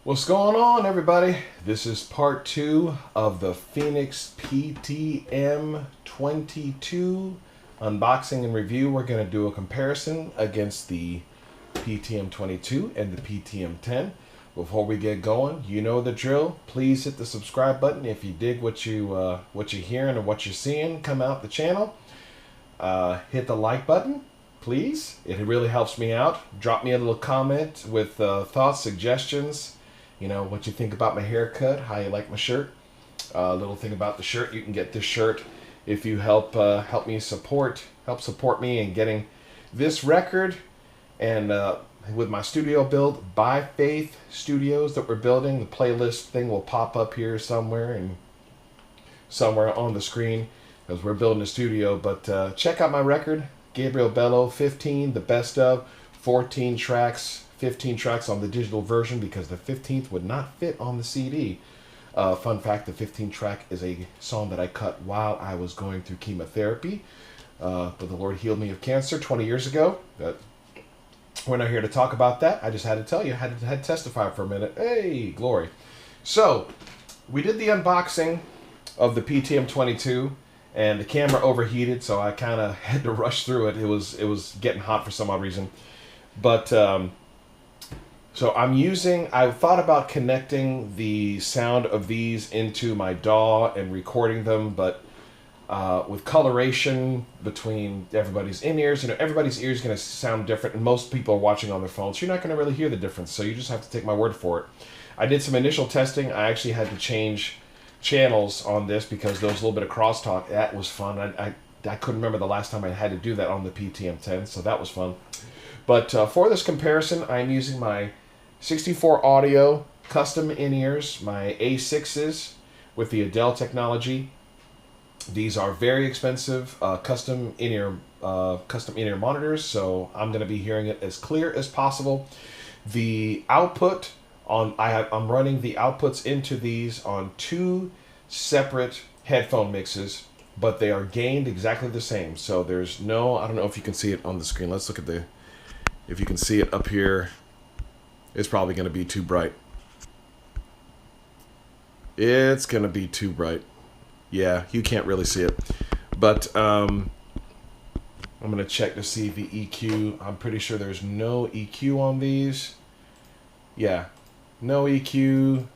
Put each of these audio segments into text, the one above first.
What's going on, everybody? This is part 2 of the Phenyx PTM-22 unboxing and review. We're going to do a comparison against the PTM-22 and the PTM-10. Before we get going, you know the drill. Please hit the subscribe button if you dig what you're hearing or what you're seeing come out the channel. Hit the like button, please. It really helps me out. Drop me a little comment with thoughts, suggestions. You know, what you think about my haircut, how you like my shirt. A little thing about the shirt, you can get this shirt if you help support me in getting this record and with my studio build by Faith Studios that we're building. The playlist thing will pop up here somewhere and somewhere on the screen as we're building a studio. But check out my record, Gabriel Bello 15, the best of 14 tracks. 15 tracks on the digital version because the 15th would not fit on the CD. Fun fact, the 15th track is a song that I cut while I was going through chemotherapy. But the Lord healed me of cancer 20 years ago. We're not here to talk about that. I just had to tell you, I had to testify for a minute. Hey, glory. So, we did the unboxing of the PTM-22 and the camera overheated, so I kind of had to rush through it. It was getting hot for some odd reason. But so I thought about connecting the sound of these into my DAW and recording them, but with coloration between everybody's in-ears, everybody's ear is going to sound different, and most people are watching on their phones, so you're not going to really hear the difference, so you just have to take my word for it. I did some initial testing. I actually had to change channels on this because there was a little bit of crosstalk. That was fun. I couldn't remember the last time I had to do that on the PTM-10, so that was fun. But for this comparison, I'm using my 64 audio custom in-ears, my A6s with the Adele technology. These are very expensive custom in-ear monitors, so I'm going to be hearing it as clear as possible. The output I'm running the outputs into these on 2 separate headphone mixes, but they are gained exactly the same. So there's no, I don't know if you can see it on the screen. Let's look at if you can see it up here. It's probably going to be too bright. It's going to be too bright. Yeah, you can't really see it. But I'm going to check to see the EQ. I'm pretty sure there's no EQ on these. Yeah, no EQ.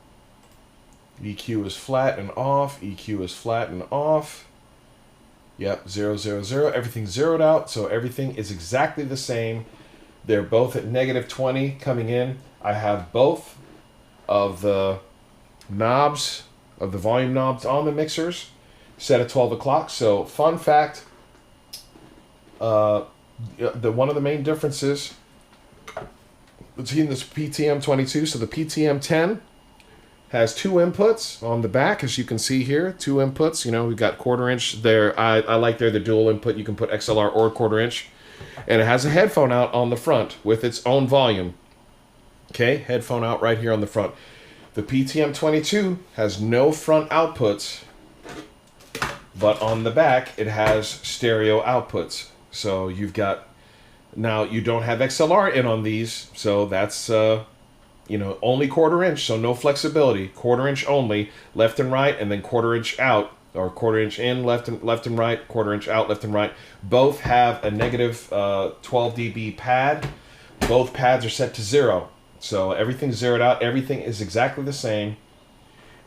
EQ is flat and off. EQ is flat and off. Yep, 0, 0, 0. Everything's zeroed out, so everything is exactly the same. They're both at -20 coming in. I have both of the knobs, of the volume knobs on the mixers set at 12 o'clock. So, fun fact, one of the main differences between this PTM-22, so the PTM-10 has 2 inputs on the back, as you can see here, 2 inputs. We've got 1/4 inch there. I like the dual input. You can put XLR or 1/4 inch. And it has a headphone out on the front with its own volume. Okay, headphone out right here on the front. The PTM-22 has no front outputs, but on the back it has stereo outputs. So you've got, now you don't have XLR in on these, so that's only 1/4 inch, so no flexibility. 1/4 inch only, left and right, and then 1/4 inch out. Or 1/4 inch in, left and right, 1/4 inch out, left and right. Both have a negative 12 dB pad. Both pads are set to 0. So everything's zeroed out. Everything is exactly the same.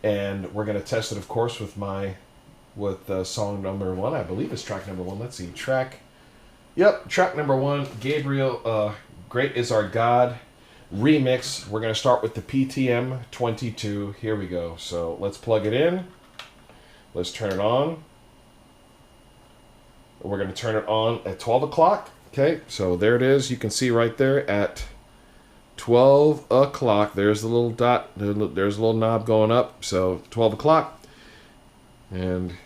And we're going to test it, of course, with song number 1. I believe it's track number 1. Let's see. Track number 1. Gabriel, Great Is Our God remix. We're going to start with the PTM-22. Here we go. So let's plug it in. Let's turn it on. We're going to turn it on at 12 o'clock. Okay, so there it is. You can see right there at 12 o'clock. There's the little dot. There's a little knob going up. So 12 o'clock. And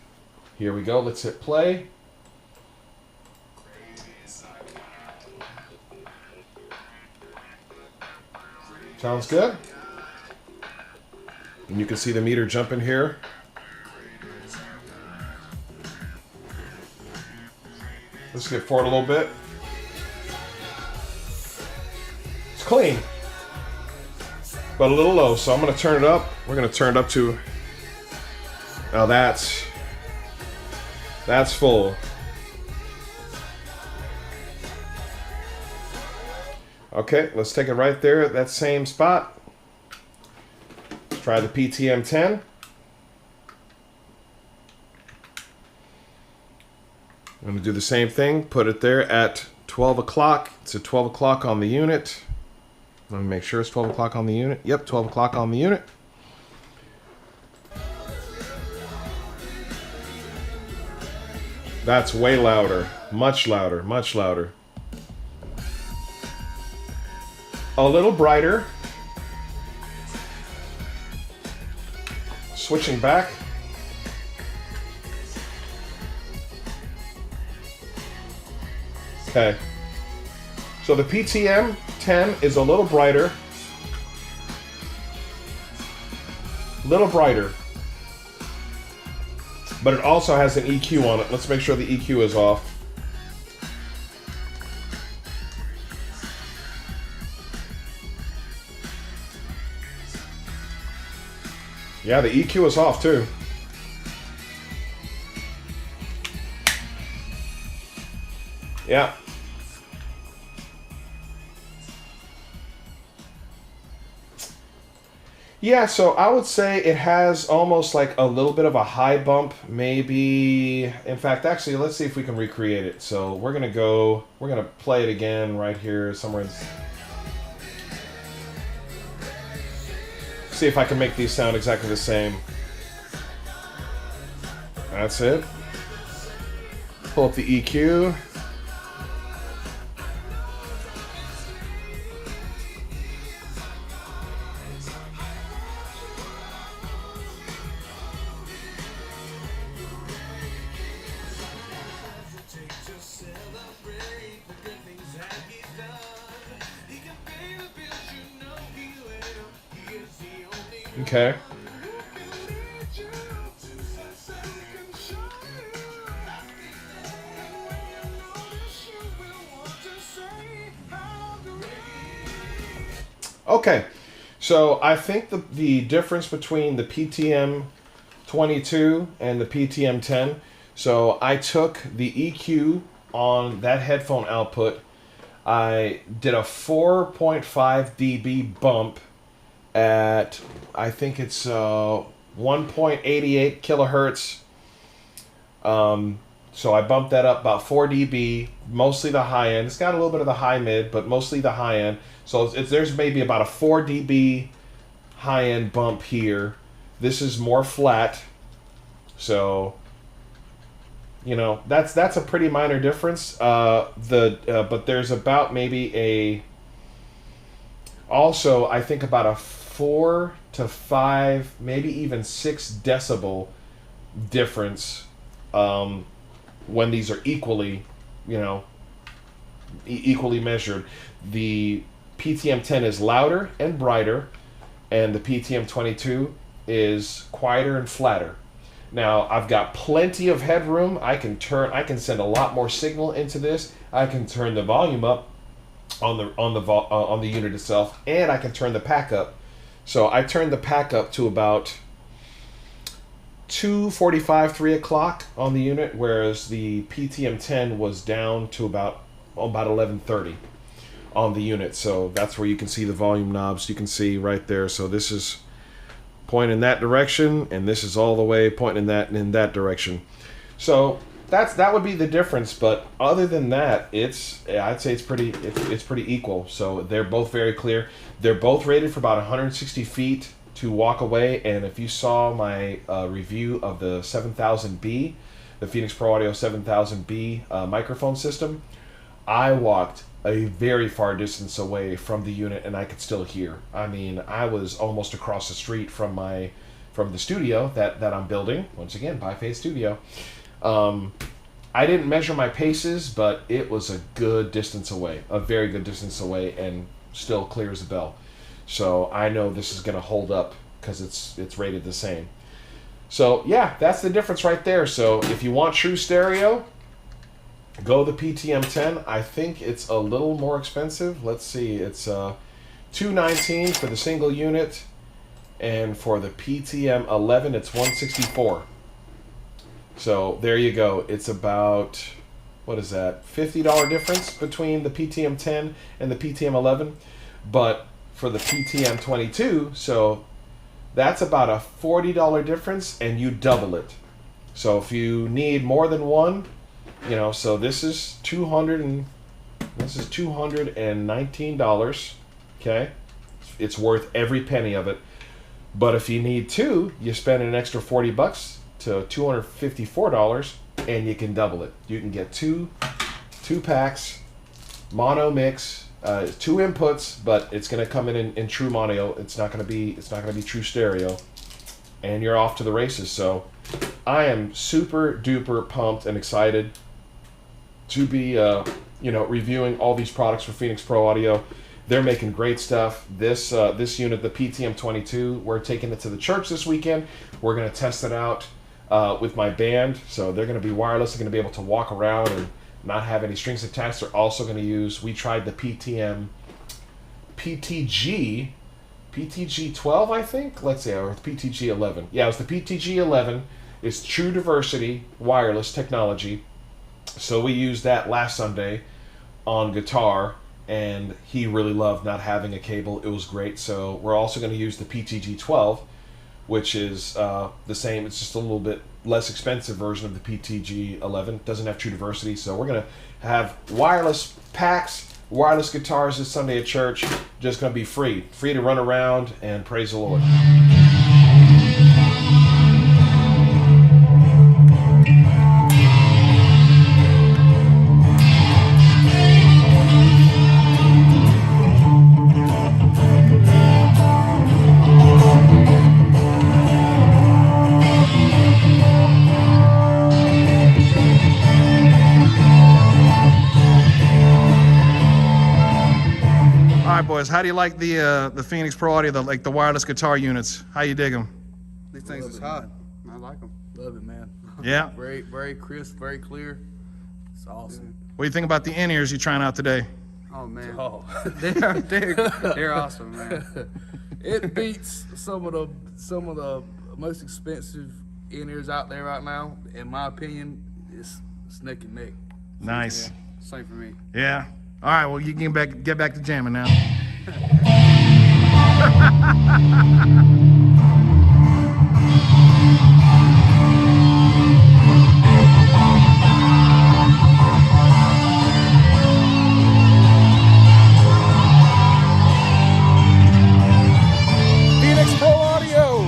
here we go. Let's hit play. Sounds good. And you can see the meter jumping here. Let's get forward a little bit. It's clean. but a little low. So I'm going to turn it up. We're going to turn it up to, now that's full. Okay, let's take it right there at that same spot. Let's try the PTM-10. I'm going to do the same thing. Put it there at 12 o'clock. It's at 12 o'clock on the unit. Let me make sure it's 12 o'clock on the unit. Yep, 12 o'clock on the unit. That's way louder. Much louder. Much louder. A little brighter. Switching back. Okay. So the PTM-10 is a little brighter. Little brighter. But it also has an EQ on it. Let's make sure the EQ is off. Yeah, the EQ is off too. Yeah. Yeah, so I would say it has almost like a little bit of a high bump, maybe. In fact, actually, let's see if we can recreate it. So we're gonna play it again right here somewhere in. See if I can make these sound exactly the same. That's it. Pull up the EQ. Okay. Okay, so I think the difference between the PTM-22 and the PTM-10, so I took the EQ on that headphone output, I did a 4.5 dB bump at, I think it's 1.88 kilohertz. So I bumped that up about 4 dB, mostly the high end. It's got a little bit of the high mid, but mostly the high end. So there's maybe about a 4 dB high end bump here. This is more flat. So, you know, that's a pretty minor difference. But there's about maybe also I think about a 4 to 5, maybe even 6 decibel difference when these are equally, you know, equally measured. The PTM-10 is louder and brighter, and the PTM-22 is quieter and flatter. Now I've got plenty of headroom. I can send a lot more signal into this. I can turn the volume up on the unit itself, and I can turn the pack up. So I turned the pack up to about 2:45, 3 o'clock on the unit, whereas the PTM-10 was down to about 11:30 on the unit. So that's where you can see the volume knobs. You can see right there. So this is pointing in that direction, and this is all the way pointing in that direction. So that would be the difference. But other than that, I'd say it's pretty equal. So they're both very clear. They're both rated for about 160 feet to walk away. And if you saw my review of the 7000B, the Phenyx Pro Audio 7000B microphone system, I walked a very far distance away from the unit and I could still hear. I mean, I was almost across the street from the studio that I'm building. Once again, Biphase Studio. I didn't measure my paces, but it was a good distance away, a very good distance away, and still clear as a bell. So I know this is going to hold up because it's rated the same. So yeah, that's the difference right there. So if you want true stereo, go the PTM-10. I think it's a little more expensive. Let's see, it's $219 for the single unit, and for the PTM-11 it's $164. So there you go. It's about, what is that, $50 difference between the PTM-10 and the PTM-11. But for the PTM-22, so that's about a $40 difference, and you double it. So if you need more than one, you know, so this is $219. Okay, it's worth every penny of it. But if you need two, you spend an extra $40 to $254, and you can double it. You can get two packs, mono mix, 2 inputs, but it's going to come in true mono. It's not going to be true stereo, and you're off to the races. So I am super duper pumped and excited to be you know, reviewing all these products for Phenyx Pro Audio. They're making great stuff. This unit, the PTM-22, we're taking it to the church this weekend. We're going to test it out with my band. So they're going to be wireless. They're going to be able to walk around and not have any strings attached. They're also going to use, we tried the PTG 12, I think. Let's see, or PTG 11. Yeah, it was the PTG 11. It's true diversity wireless technology. So we used that last Sunday on guitar, and he really loved not having a cable. It was great. So we're also going to use the PTG 12, which is the same. It's just a little bit less expensive version of the PTG 11. Doesn't have true diversity. So we're going to have wireless packs, wireless guitars this Sunday at church. Just going to be free to run around and praise the Lord. All right, boys. How do you like the Phenyx Pro Audio, the wireless guitar units? How you dig them? These things is hot. I like them. Love it, man. Yeah. Very crisp, very clear. It's awesome. What do you think about the in-ears you're trying out today? Oh man, they're awesome, man. It beats some of the most expensive in-ears out there right now. In my opinion, it's neck and neck. Nice. Yeah, same for me. Yeah. All right. Well, you can get back to jamming now. Phenyx Pro Audio.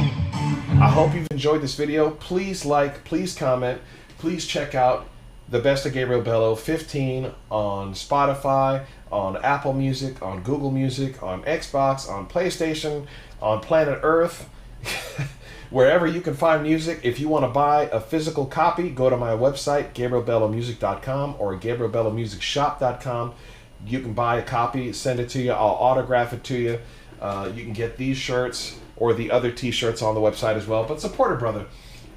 I hope you've enjoyed this video. Please like, please comment, please check out The Best of Gabriel Bello 15 on Spotify, on Apple Music, on Google Music, on Xbox, on PlayStation, on Planet Earth, wherever you can find music. If you want to buy a physical copy, go to my website, GabrielBelloMusic.com or GabrielBelloMusicShop.com. You can buy a copy, send it to you, I'll autograph it to you. You can get these shirts or the other t-shirts on the website as well. But support a brother,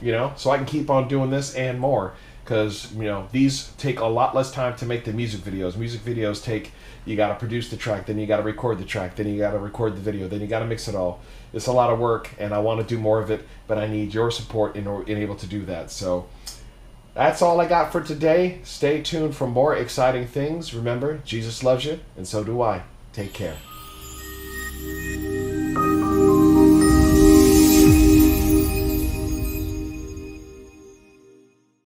you know, so I can keep on doing this and more. Because, you know, these take a lot less time to make than music videos. Music videos take, you got to produce the track, then you got to record the track, then you got to record the video, then you got to mix it all. It's a lot of work, and I want to do more of it, but I need your support in able to do that. So that's all I got for today. Stay tuned for more exciting things. Remember, Jesus loves you, and so do I. Take care.